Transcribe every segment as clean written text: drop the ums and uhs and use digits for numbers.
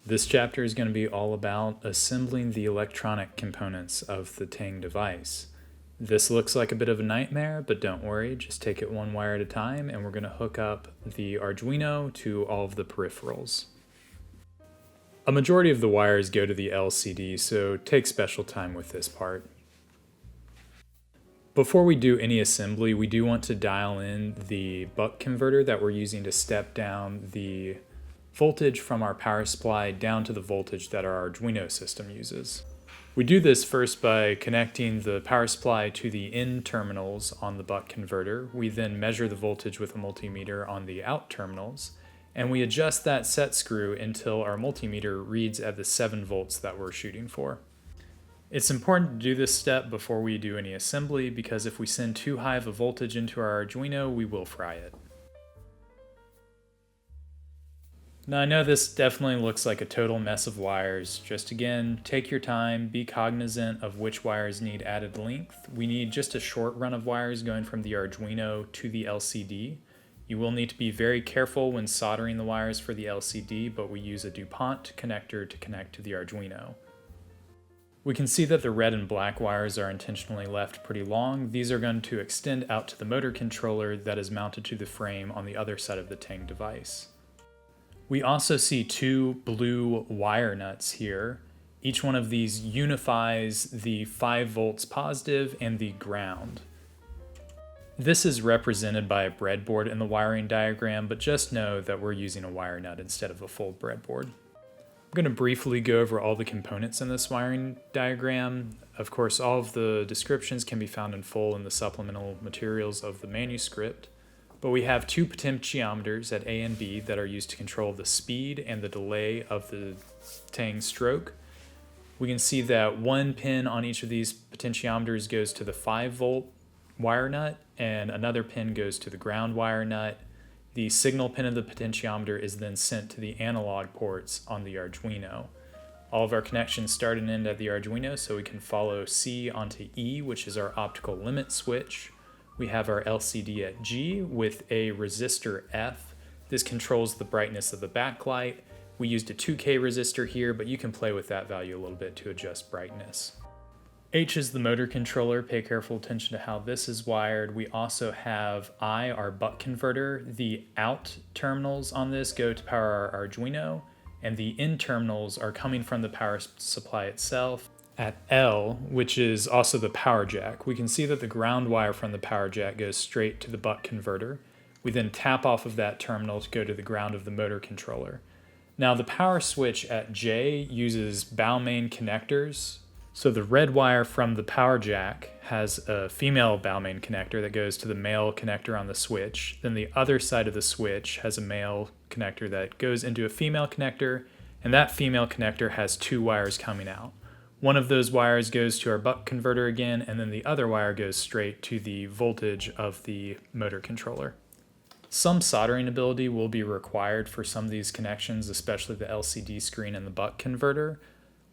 This chapter is going to be all about assembling the electronic components of the Tang device. This looks like a bit of a nightmare, but don't worry, just take it one wire at a time, and we're going to hook up the Arduino to all of the peripherals. A majority of the wires go to the LCD, so take special time with this part. Before we do any assembly, we do want to dial in the buck converter that we're using to step down the voltage from our power supply down to the voltage that our Arduino system uses. We do this first by connecting the power supply to the in terminals on the buck converter. We then measure the voltage with a multimeter on the out terminals, and we adjust that set screw until our multimeter reads at the 7 volts that we're shooting for. It's important to do this step before we do any assembly, because if we send too high of a voltage into our Arduino, we will fry it. Now I know this definitely looks like a total mess of wires. Just again, take your time, be cognizant of which wires need added length. We need just a short run of wires going from the Arduino to the LCD. You will need to be very careful when soldering the wires for the LCD, but we use a DuPont connector to connect to the Arduino. We can see that the red and black wires are intentionally left pretty long. These are going to extend out to the motor controller that is mounted to the frame on the other side of the Tang device. We also see 2 blue wire nuts here. Each one of these unifies the 5 volts positive and the ground. This is represented by a breadboard in the wiring diagram, but just know that we're using a wire nut instead of a full breadboard. I'm going to briefly go over all the components in this wiring diagram. Of course, all of the descriptions can be found in full in the supplemental materials of the manuscript. But we have 2 potentiometers at A and B that are used to control the speed and the delay of the Tang stroke. We can see that 1 pin on each of these potentiometers goes to the 5 volt wire nut, and another pin goes to the ground wire nut. The signal pin of the potentiometer is then sent to the analog ports on the Arduino. All of our connections start and end at the Arduino, so we can follow C onto E, which is our optical limit switch. We have our LCD at G with a resistor F. This controls the brightness of the backlight. We used a 2K resistor here, but you can play with that value a little bit to adjust brightness. H is the motor controller. Pay careful attention to how this is wired. We also have I, our buck converter. The out terminals on this go to power our Arduino, and the in terminals are coming from the power supply itself. At L, which is also the power jack, we can see that the ground wire from the power jack goes straight to the buck converter. We then tap off of that terminal to go to the ground of the motor controller. Now the power switch at J uses Balmain connectors. So the red wire from the power jack has a female Balmain connector that goes to the male connector on the switch. Then the other side of the switch has a male connector that goes into a female connector, and that female connector has 2 wires coming out. One of those wires goes to our buck converter again, and then the other wire goes straight to the voltage of the motor controller. Some soldering ability will be required for some of these connections, especially the LCD screen and the buck converter.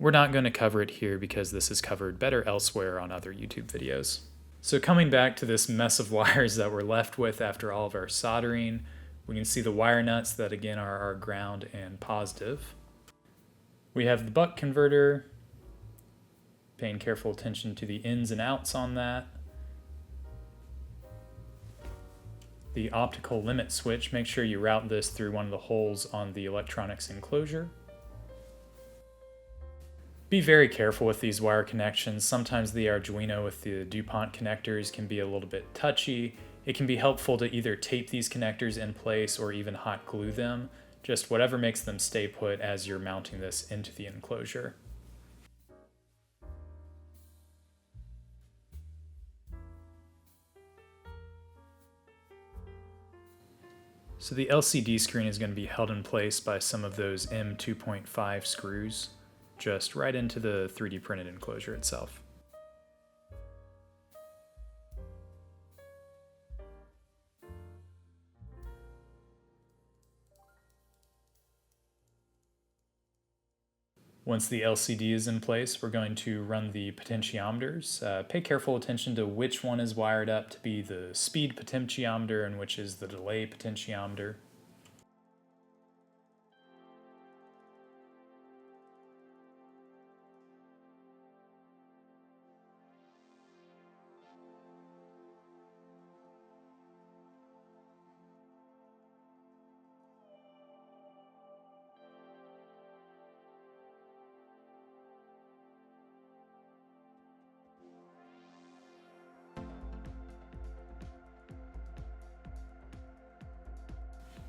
We're not going to cover it here because this is covered better elsewhere on other YouTube videos. So coming back to this mess of wires that we're left with after all of our soldering, we can see the wire nuts that again are our ground and positive. We have the buck converter, paying careful attention to the ins and outs on that. The optical limit switch, make sure you route this through one of the holes on the electronics enclosure. Be very careful with these wire connections. Sometimes the Arduino with the DuPont connectors can be a little bit touchy. It can be helpful to either tape these connectors in place or even hot glue them, just whatever makes them stay put as you're mounting this into the enclosure. So the LCD screen is going to be held in place by some of those M2.5 screws, just right into the 3D printed enclosure itself. Once the LCD is in place, we're going to run the potentiometers. Pay careful attention to which one is wired up to be the speed potentiometer and which is the delay potentiometer.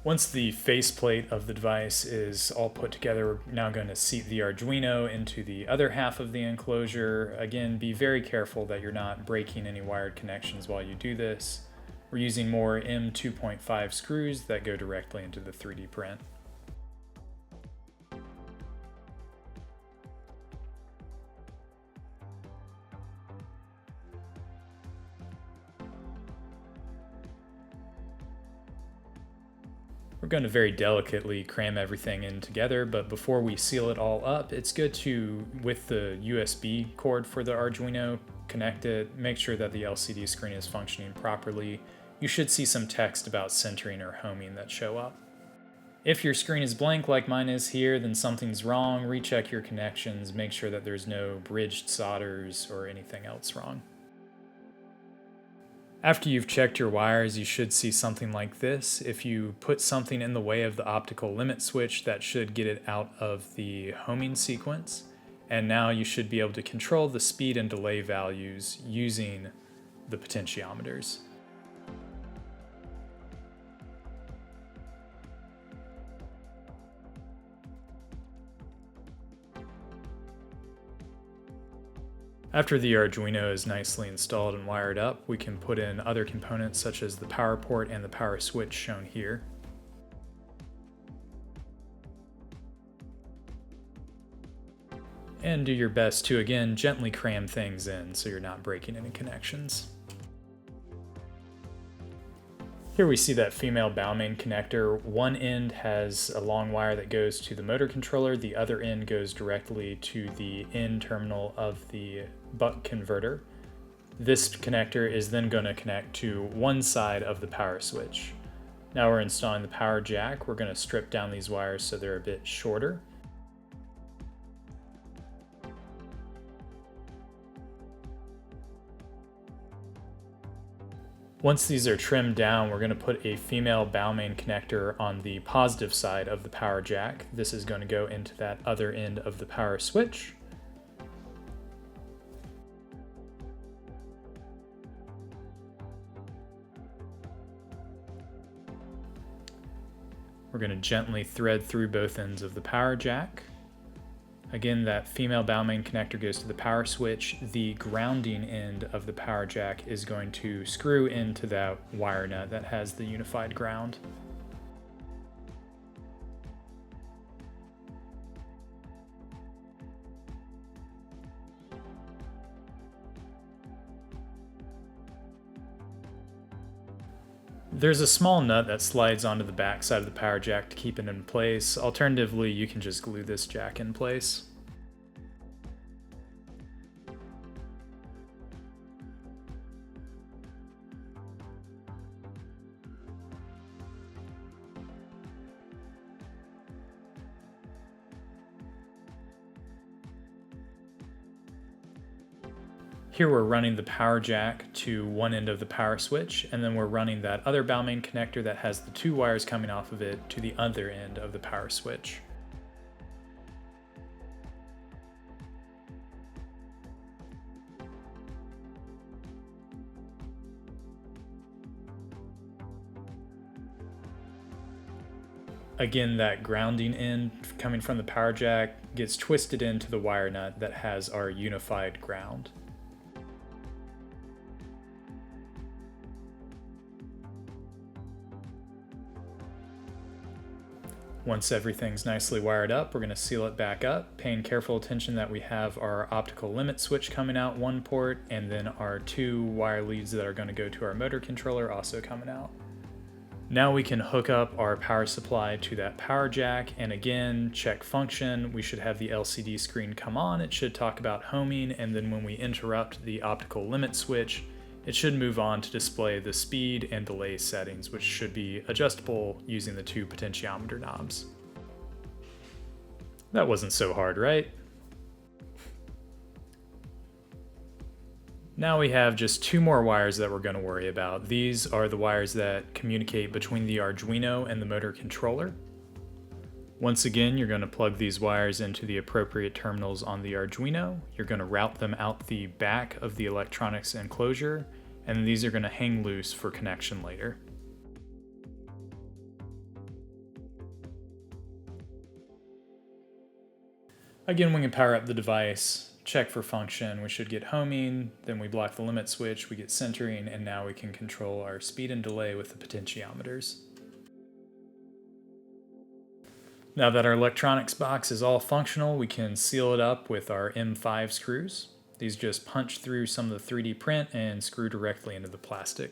Once the faceplate of the device is all put together, we're now going to seat the Arduino into the other half of the enclosure. Again, be very careful that you're not breaking any wired connections while you do this. We're using more M2.5 screws that go directly into the 3D print. We're going to very delicately cram everything in together, but before we seal it all up, it's good to, with the USB cord for the Arduino, connect it, make sure that the LCD screen is functioning properly. You should see some text about centering or homing that show up. If your screen is blank like mine is here, then something's wrong. Recheck your connections, make sure that there's no bridged solders or anything else wrong. After you've checked your wires, you should see something like this. If you put something in the way of the optical limit switch, that should get it out of the homing sequence. And now you should be able to control the speed and delay values using the potentiometers. After the Arduino is nicely installed and wired up, we can put in other components such as the power port and the power switch shown here. And do your best to, again, gently cram things in so you're not breaking any connections. Here we see that female Balmain connector. One end has a long wire that goes to the motor controller, the other end goes directly to the in terminal of the buck converter. This connector is then going to connect to one side of the power switch. Now we're installing the power jack. We're going to strip down these wires so they're a bit shorter. Once these are trimmed down, we're going to put a female Balmain connector on the positive side of the power jack. This is going to go into that other end of the power switch. We're going to gently thread through both ends of the power jack. Again, that female Balmain connector goes to the power switch. The grounding end of the power jack is going to screw into that wire nut that has the unified ground. There's a small nut that slides onto the back side of the power jack to keep it in place. Alternatively, you can just glue this jack in place. Here we're running the power jack to one end of the power switch, and then we're running that other Balmain connector that has the two wires coming off of it to the other end of the power switch. Again, that grounding end coming from the power jack gets twisted into the wire nut that has our unified ground. Once everything's nicely wired up, we're going to seal it back up, paying careful attention that we have our optical limit switch coming out one port, and then our two wire leads that are going to go to our motor controller also coming out. Now we can hook up our power supply to that power jack, and again, check function. We should have the LCD screen come on. It should talk about homing, and then when we interrupt the optical limit switch, it should move on to display the speed and delay settings, which should be adjustable using the two potentiometer knobs. That wasn't so hard, right? Now we have just two more wires that we're going to worry about. These are the wires that communicate between the Arduino and the motor controller. Once again, you're going to plug these wires into the appropriate terminals on the Arduino. You're going to route them out the back of the electronics enclosure, and these are going to hang loose for connection later. Again, we can power up the device, check for function, we should get homing, then we block the limit switch, we get centering, and now we can control our speed and delay with the potentiometers. Now that our electronics box is all functional, we can seal it up with our M5 screws. These just punch through some of the 3D print and screw directly into the plastic.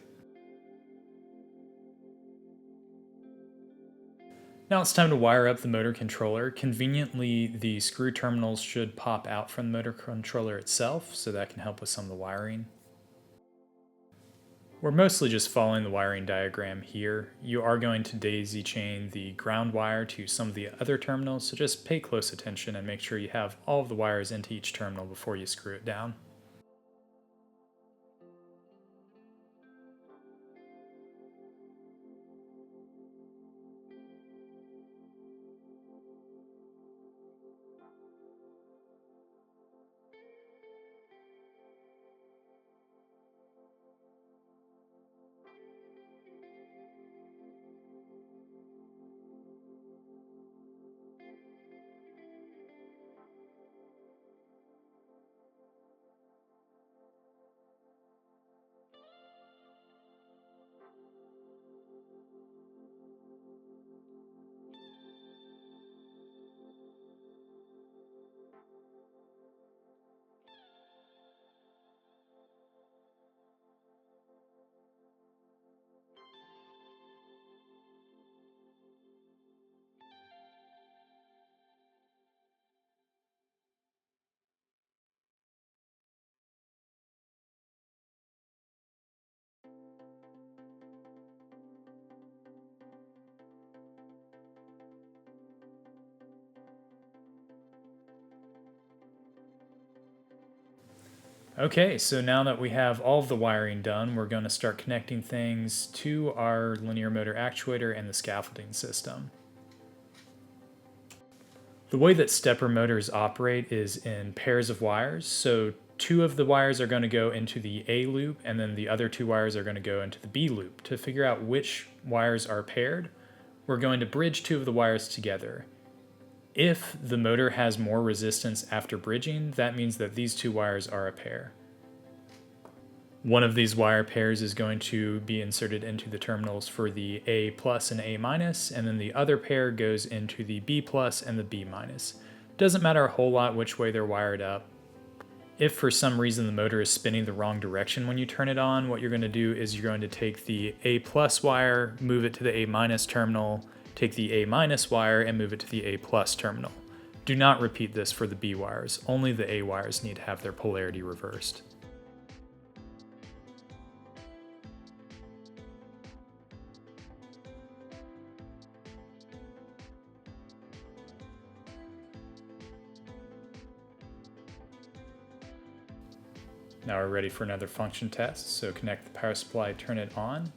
Now it's time to wire up the motor controller. Conveniently, the screw terminals should pop out from the motor controller itself, so that can help with some of the wiring. We're mostly just following the wiring diagram here. You are going to daisy chain the ground wire to some of the other terminals, so just pay close attention and make sure you have all of the wires into each terminal before you screw it down. Okay, so now that we have all of the wiring done, we're going to start connecting things to our linear motor actuator and the scaffolding system. The way that stepper motors operate is in pairs of wires, so 2 of the wires are going to go into the A loop, and then the other 2 wires are going to go into the B loop. To figure out which wires are paired, we're going to bridge 2 of the wires together. If the motor has more resistance after bridging, that means that these 2 wires are a pair. One of these wire pairs is going to be inserted into the terminals for the A plus and A minus, and then the other pair goes into the B plus and the B minus. Doesn't matter a whole lot which way they're wired up. If for some reason the motor is spinning the wrong direction when you turn it on, what you're going to do is you're going to take the A plus wire, move it to the A minus terminal, take the A minus wire and move it to the A plus terminal. Do not repeat this for the B wires, only the A wires need to have their polarity reversed. Now we're ready for another function test, so connect the power supply, turn it on,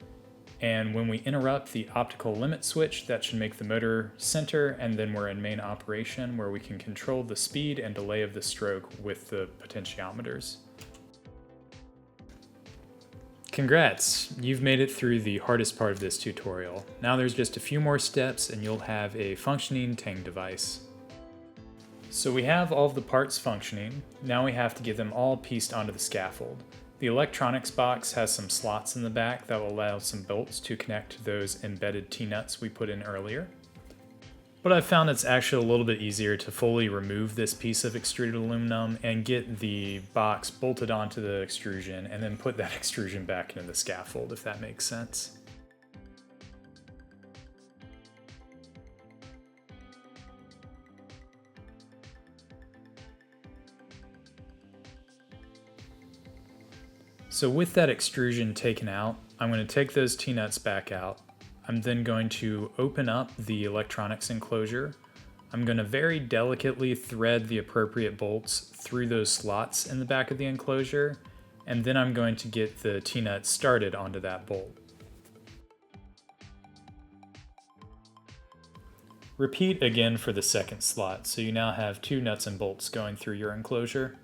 and when we interrupt the optical limit switch, that should make the motor center, and then we're in main operation where we can control the speed and delay of the stroke with the potentiometers. Congrats! You've made it through the hardest part of this tutorial. Now there's just a few more steps and you'll have a functioning Tang device. So we have all of the parts functioning, now we have to get them all pieced onto the scaffold. The electronics box has some slots in the back that will allow some bolts to connect to those embedded T-nuts we put in earlier. But I've found it's actually a little bit easier to fully remove this piece of extruded aluminum and get the box bolted onto the extrusion and then put that extrusion back into the scaffold, if that makes sense. So with that extrusion taken out, I'm going to take those T-nuts back out. I'm then going to open up the electronics enclosure. I'm going to very delicately thread the appropriate bolts through those slots in the back of the enclosure, and then I'm going to get the T-nut started onto that bolt. Repeat again for the second slot, so you now have 2 nuts and bolts going through your enclosure.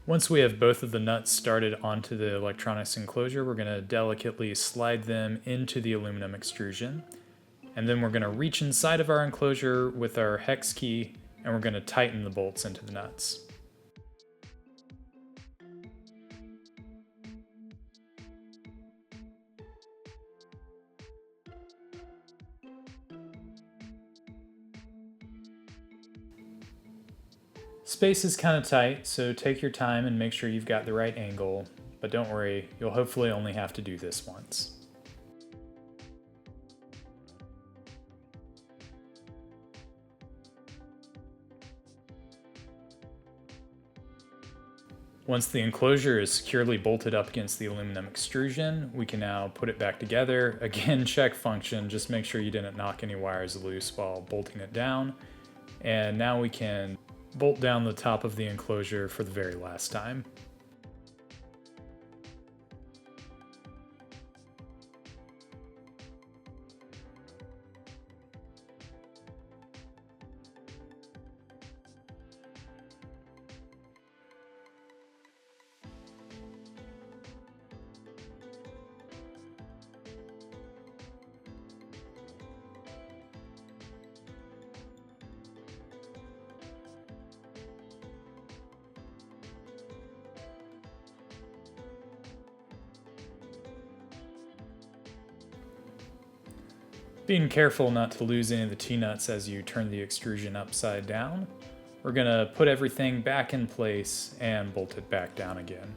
Once we have both of the nuts started onto the electronics enclosure, we're going to delicately slide them into the aluminum extrusion. And then we're going to reach inside of our enclosure with our hex key, and we're going to tighten the bolts into the nuts. Space is kind of tight, so take your time and make sure you've got the right angle, but don't worry, you'll hopefully only have to do this once. Once the enclosure is securely bolted up against the aluminum extrusion, we can now put it back together. Again, check function, just make sure you didn't knock any wires loose while bolting it down. And now we can bolt down the top of the enclosure for the very last time. Being careful not to lose any of the T-nuts as you turn the extrusion upside down, we're going to put everything back in place and bolt it back down again.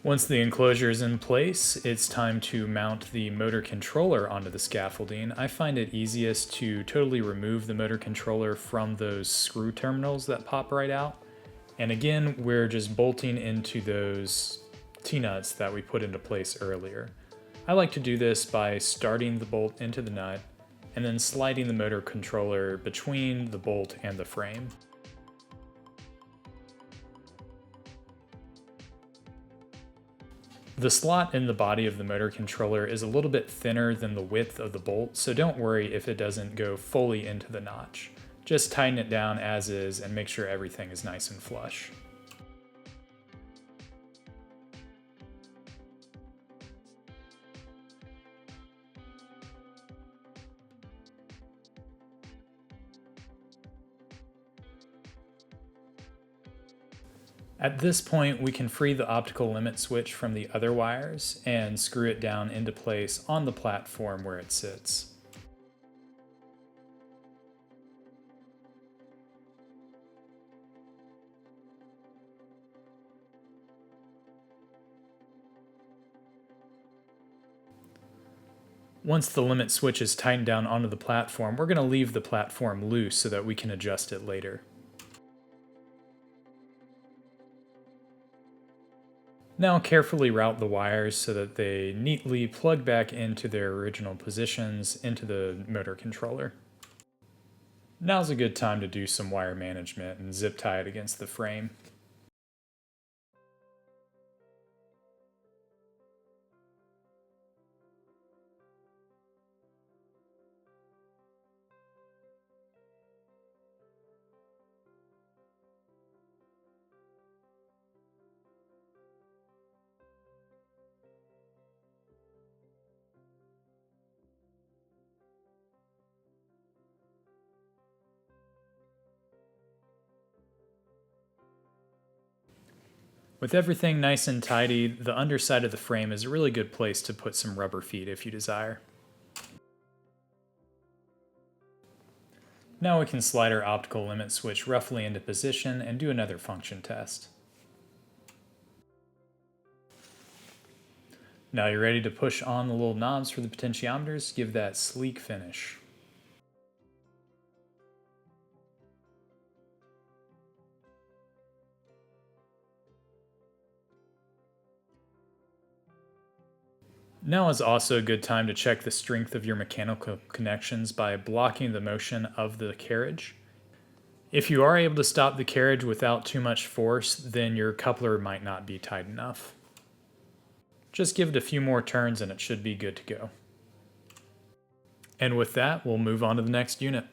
Once the enclosure is in place, it's time to mount the motor controller onto the scaffolding. I find it easiest to totally remove the motor controller from those screw terminals that pop right out. And again, we're just bolting into those T-nuts that we put into place earlier. I like to do this by starting the bolt into the nut and then sliding the motor controller between the bolt and the frame. The slot in the body of the motor controller is a little bit thinner than the width of the bolt, so don't worry if it doesn't go fully into the notch. Just tighten it down as is and make sure everything is nice and flush. At this point, we can free the optical limit switch from the other wires and screw it down into place on the platform where it sits. Once the limit switch is tightened down onto the platform, we're going to leave the platform loose so that we can adjust it later. Now carefully route the wires so that they neatly plug back into their original positions into the motor controller. Now's a good time to do some wire management and zip tie it against the frame. With everything nice and tidy, the underside of the frame is a really good place to put some rubber feet if you desire. Now we can slide our optical limit switch roughly into position and do another function test. Now you're ready to push on the little knobs for the potentiometers, give that sleek finish. Now is also a good time to check the strength of your mechanical connections by blocking the motion of the carriage. If you are able to stop the carriage without too much force, then your coupler might not be tight enough. Just give it a few more turns and it should be good to go. And with that, we'll move on to the next unit.